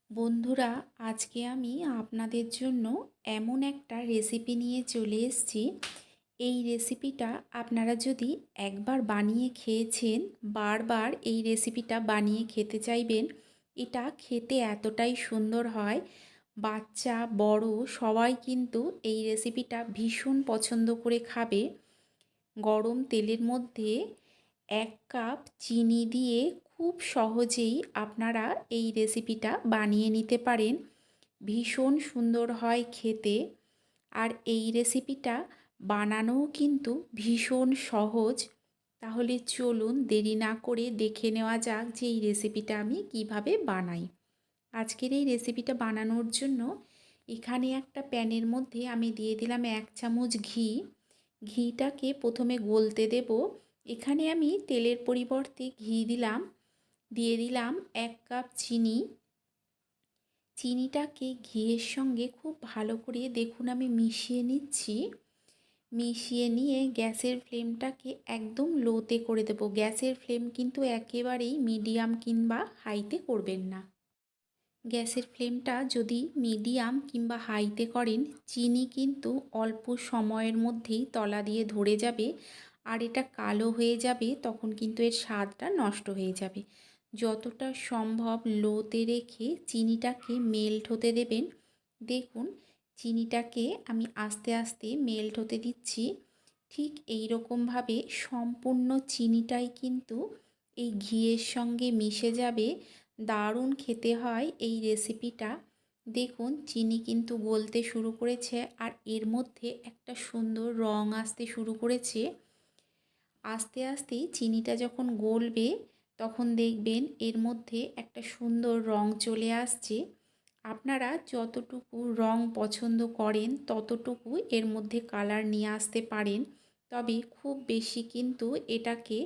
বন্ধুরা, আজকে আমি আপনাদের জন্য এমন একটা রেসিপি নিয়ে চলে এসেছি। এই রেসিপিটা আপনারা যদি একবার বানিয়ে খেয়েছেন, বারবার এই রেসিপিটা বানিয়ে খেতে চাইবেন। এটা খেতে এতটাই সুন্দর হয়, বাচ্চা বড় সবাই কিন্তু এই রেসিপিটা ভীষণ পছন্দ করে খাবে। গরম তেলের মধ্যে 1 কাপ চিনি দিয়ে খুব সহজেই আপনারা এই রেসিপিটা বানিয়ে নিতে পারেন। ভীষণ সুন্দর হয় খেতে। আর এই রেসিপিটা বানানোও কিন্তু ভীষণ সহজ। তাহলে চলুন দেরি না করে দেখে নেওয়া যাক যে এই রেসিপিটা আমি কিভাবে বানাই। আজকের এই রেসিপিটা বানানোর জন্য এখানে একটা প্যানের মধ্যে আমি দিয়ে দিলাম 1 চামচ ঘি। ঘিটাকে প্রথমে গলতে দেব। এখানে আমি তেলের পরিবর্তে ঘি দিলাম। দিয়ে দিলাম 1 কাপ চিনি। চিনিটাকে ঘিয়ের সঙ্গে খুব ভালো করে দেখুন আমি মিশিয়ে নিচ্ছি। মিশিয়ে নিয়ে গ্যাসের ফ্লেমটাকে একদম লোতে করে দেব। গ্যাসের ফ্লেম কিন্তু একেবারেই মিডিয়াম কিংবা হাইতে করবেন না। গ্যাসের ফ্লেমটা যদি মিডিয়াম কিংবা হাইতে করেন, চিনি কিন্তু অল্প সময়ের মধ্যেই তলা দিয়ে ধরে যাবে আর এটা কালো হয়ে যাবে, তখন কিন্তু এর স্বাদটা নষ্ট হয়ে যাবে। যতটা সম্ভব লোতে রেখে চিনিটাকে মেল্ট হতে দেবেন। দেখুন চিনিটাকে আমি আস্তে আস্তে মেল্ট হতে দিচ্ছি। ঠিক এই রকমভাবে সম্পূর্ণ চিনিটাই কিন্তু এই ঘিয়ের সঙ্গে মিশে যাবে। দারুণ খেতে হয় এই রেসিপিটা। দেখুন চিনি কিন্তু গলতে শুরু করেছে আর এর মধ্যে একটা সুন্দর রং আসতে শুরু করেছে। আস্তে আস্তে চিনিটা যখন গলবে তখন দেখবেন এর মধ্যে একটা সুন্দর রং চলে আসছে। আপনারা যতটুকু রং পছন্দ করেন ততটুকু এর মধ্যে কালার নিয়ে আসতে পারেন। তবে খুব বেশি কিন্তু এটাকে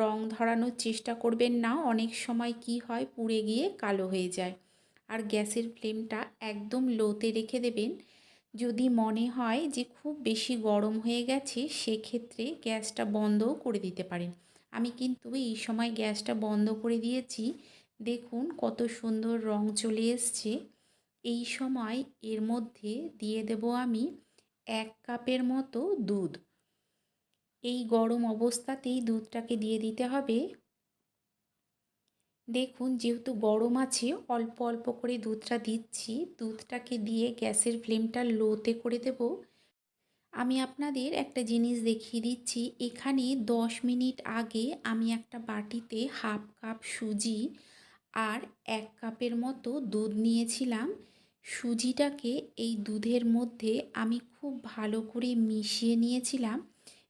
রং ধরানোর চেষ্টা করবেন না, অনেক সময় কি হয় পুড়ে গিয়ে কালো হয়ে যায়। আর গ্যাসের ফ্লেমটা একদম লোতে রেখে দেবেন। যদি মনে হয় যে খুব বেশি গরম হয়ে গেছে সেক্ষেত্রে গ্যাসটা বন্ধও করে দিতে পারেন। আমি কিন্তু এই সময় গ্যাসটা বন্ধ করে দিয়েছি। দেখুন কত সুন্দর রং চলে এসছে। এই সময় এর মধ্যে দিয়ে দেব আমি 1 কাপের মতো দুধ। এই গরম অবস্থাতেই দুধটাকে দিয়ে দিতে হবে। দেখুন যেহেতু গরম আছে অল্প অল্প করে দুধটা দিচ্ছি। দুধটাকে দিয়ে গ্যাসের ফ্লেমটা লোতে করে দেব। আমি আপনাদের একটা জিনিস দেখিয়ে দিচ্ছি। এখানে 10 মিনিট আগে আমি একটা বাটিতে হাফ কাপ সুজি আর 1 কাপের মতো দুধ নিয়েছিলাম। সুজিটাকে এই দুধের মধ্যে আমি খুব ভালো করে মিশিয়ে নিয়েছিলাম।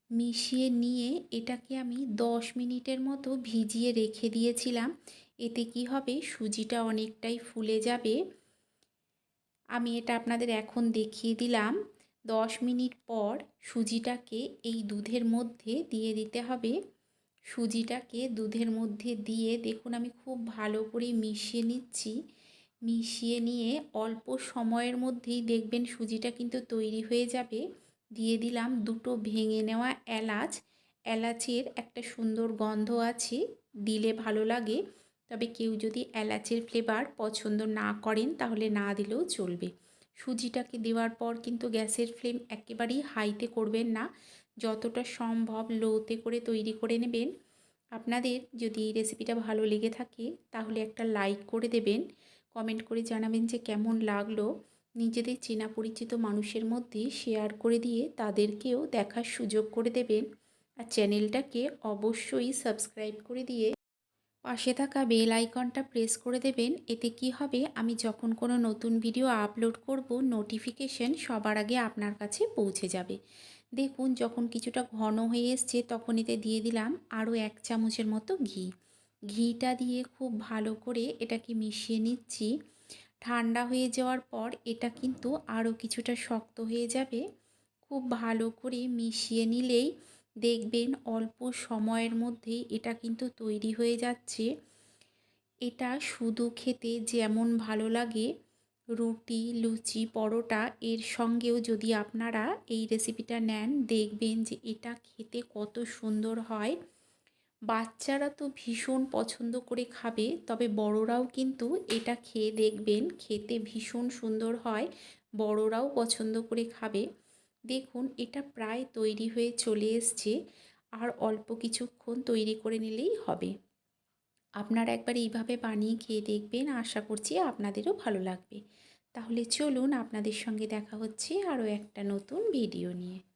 মিশিয়ে নিয়ে এটাকে আমি 10 মিনিটের মতো ভিজিয়ে রেখে দিয়েছিলাম। এতে কি হবে, সুজিটা অনেকটাই ফুলে যাবে। আমি এটা আপনাদের এখন দেখিয়ে দিলাম। 10 মিনিট পর সুজিটাকে এই দুধের মধ্যে দিয়ে দিতে হবে। সুজিটাকে দুধের মধ্যে দিয়ে দেখুন আমি খুব ভালো করে মিশিয়ে নিচ্ছি। মিশিয়ে নিয়ে অল্প সময়ের মধ্যেই দেখবেন সুজিটা কিন্তু তৈরি হয়ে যাবে। দিয়ে দিলাম 2টো ভেঙে নেওয়া এলাচ। এলাচের একটা সুন্দর গন্ধ আছে, দিলে ভালো লাগে। তবে কেউ যদি এলাচের ফ্লেভার পছন্দ না করেন তাহলে না দিলেও চলবে। সুজিটাকে দেওয়ার পর কিন্তু গ্যাসের ফ্লেম একেবারেই হাইতে করবেন না, যতটা সম্ভব লোতে করে তৈরি করে নেবেন। আপনাদের যদি এই রেসিপিটা ভালো লেগে থাকে তাহলে একটা লাইক করে দেবেন। কমেন্ট করে জানাবেন যে কেমন লাগলো। নিজেদের চেনা পরিচিত মানুষের মধ্যে শেয়ার করে দিয়ে তাদেরকেও দেখার সুযোগ করে দেবেন। আর চ্যানেলটাকে অবশ্যই সাবস্ক্রাইব করে দিয়ে পাশে থাকা বেল আইকনটা প্রেস করে দেবেন। এতে কি হবে, আমি যখন কোনো নতুন ভিডিও আপলোড করব নোটিফিকেশন সবার আগে আপনার কাছে পৌঁছে যাবে। দেখুন যখন কিছুটা ঘন হয়ে এসছে তখন এতে দিয়ে দিলাম আরও 1 চামচের মতো ঘি। ঘিটা দিয়ে খুব ভালো করে এটাকে মিশিয়ে নিচ্ছি। ঠান্ডা হয়ে যাওয়ার পর এটা কিন্তু আরও কিছুটা শক্ত হয়ে যাবে। খুব ভালো করে মিশিয়ে নিলেই দেখবেন অল্প সময়ের মধ্যেই এটা কিন্তু তৈরি হয়ে যাচ্ছে। এটা শুধু খেতে যেমন ভালো লাগে, রুটি লুচি পরোটা এর সঙ্গেও যদি আপনারা এই রেসিপিটা নেন দেখবেন যে এটা খেতে কত সুন্দর হয়। বাচ্চারা তো ভীষণ পছন্দ করে খাবে, তবে বড়রাও কিন্তু এটা খেয়ে দেখবেন, খেতে ভীষণ সুন্দর হয়, বড়রাও পছন্দ করে খাবে। দেখুন এটা প্রায় তৈরি হয়ে চলে এসছে, আর অল্প কিছুক্ষণ তৈরি করে নিলেই হবে। আপনারা একবার এইভাবে বানিয়ে খেয়ে দেখবেন, আশা করছি আপনাদেরও ভালো লাগবে। তাহলে চলুন, আপনাদের সঙ্গে দেখা হচ্ছে আরও একটা নতুন ভিডিও নিয়ে।